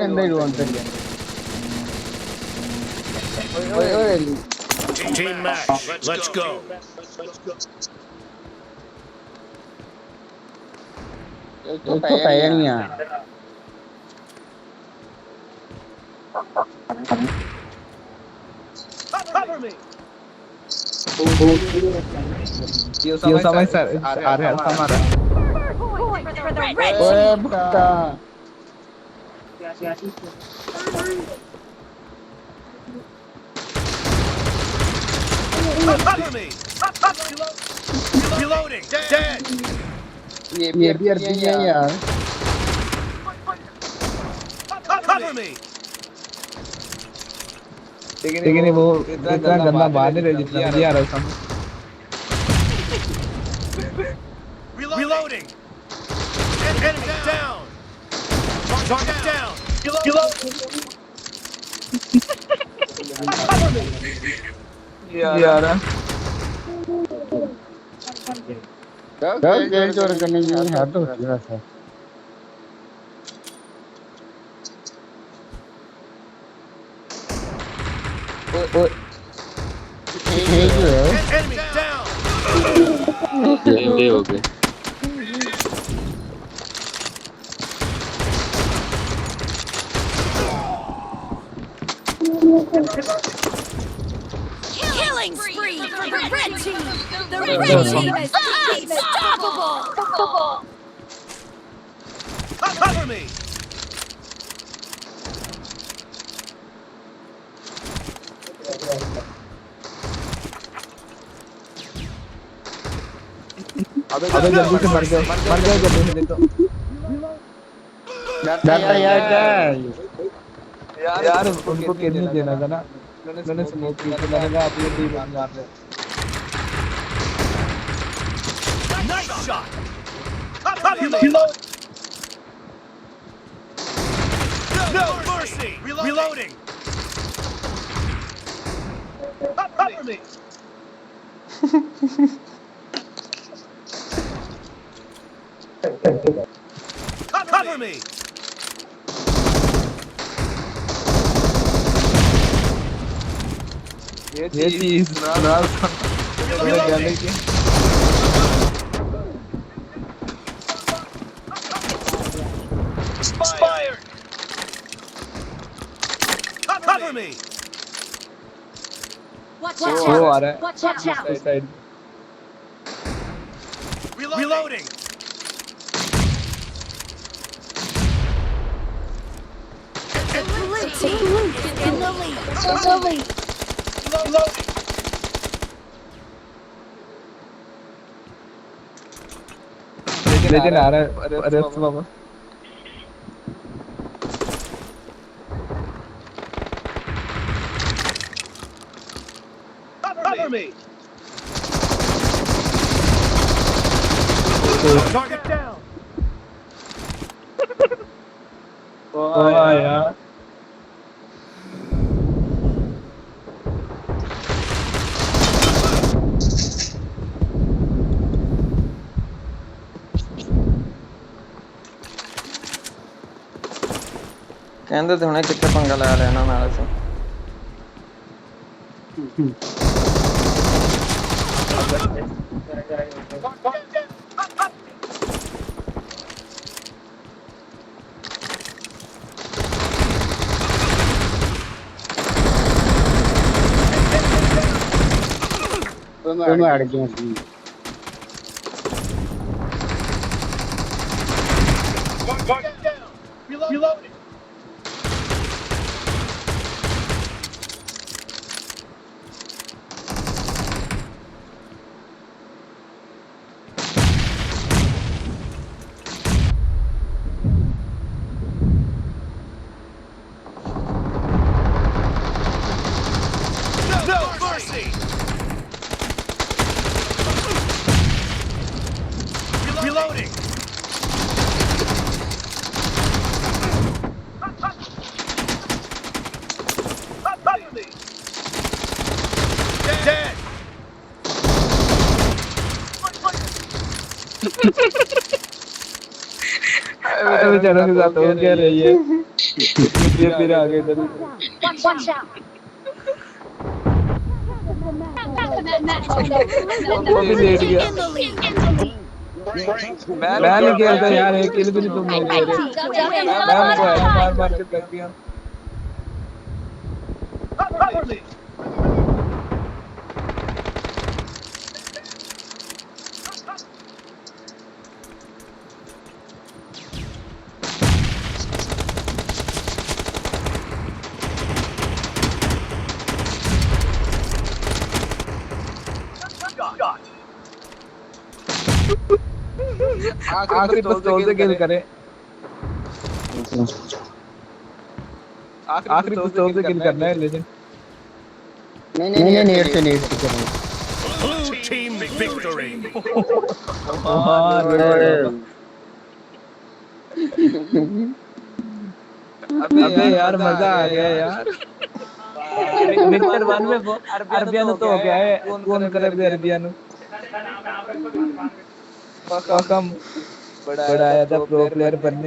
എന്താ ഇടുവാൻ Team match. Let's go. തയങ്ങിയാ Cover me. Yung samay sa area Samara. Point for the red oye team. puta Cover me. Reloading. Dead. ये भी अर्जी है यार Cover me. लेकिन वो इतना गंदा बाहर नहीं रह जितना मुझे आ रहा है समझ Reloading. Enemy down. Target down. यार क्या गेम चोर करने की है तो वैसा ओ ये जो है Enemy down. ये हो गए Killing spree for the red team. The red team is unstoppable. Cover me. अबे जल्दी से मर गए जल्दी से देखो डरता यार क्या यार उनको किल नहीं देना था ना मैंने स्मोक की तो मैंने कहा अपनी टीम मार ले Nice shot. Cover me. No mercy. Reloading. Cover me. Cover me. ये चीज ना जाने की Expired. Cover me. Watch वो out. आ रहा है Watch out. इस side Reloading. The blue team is in the lead. लेकिन आ रहा है अरे बाबा Cover me. Target down. ओ यार ਕਹਿੰਦੇ ਤੇ ਹੁਣੇ ਕਿੱਥੇ ਪੰਗਾ ਲੈ ਲਿਆ ਇਹਨਾਂ ਨਾਲ ਅਸੀਂ मैं अड़ गया थी Reloading. No mercy. Reloading. Dead. अभी चरणों के साथ हो क्या रही है ये फिर आगे इधर Watch out! वो भी लेट गया In the lead. मैं नहीं खेलता यार एक किल भी नहीं तुम लोग दे रहे मैं उनको है मार मार के थक गया Cover me. Got. आखिरी पिस्तौल से किल करे आखिरी पिस्तौल से किल करना है लेकिन नहीं नेट से करेंगे। Blue team victory. अबे यार मजा आ गया यार मिक्सर वन में अरबियन तो हो गया है कौन करे भी अरबियन कम बड़ा आया था प्रो प्लेयर बनने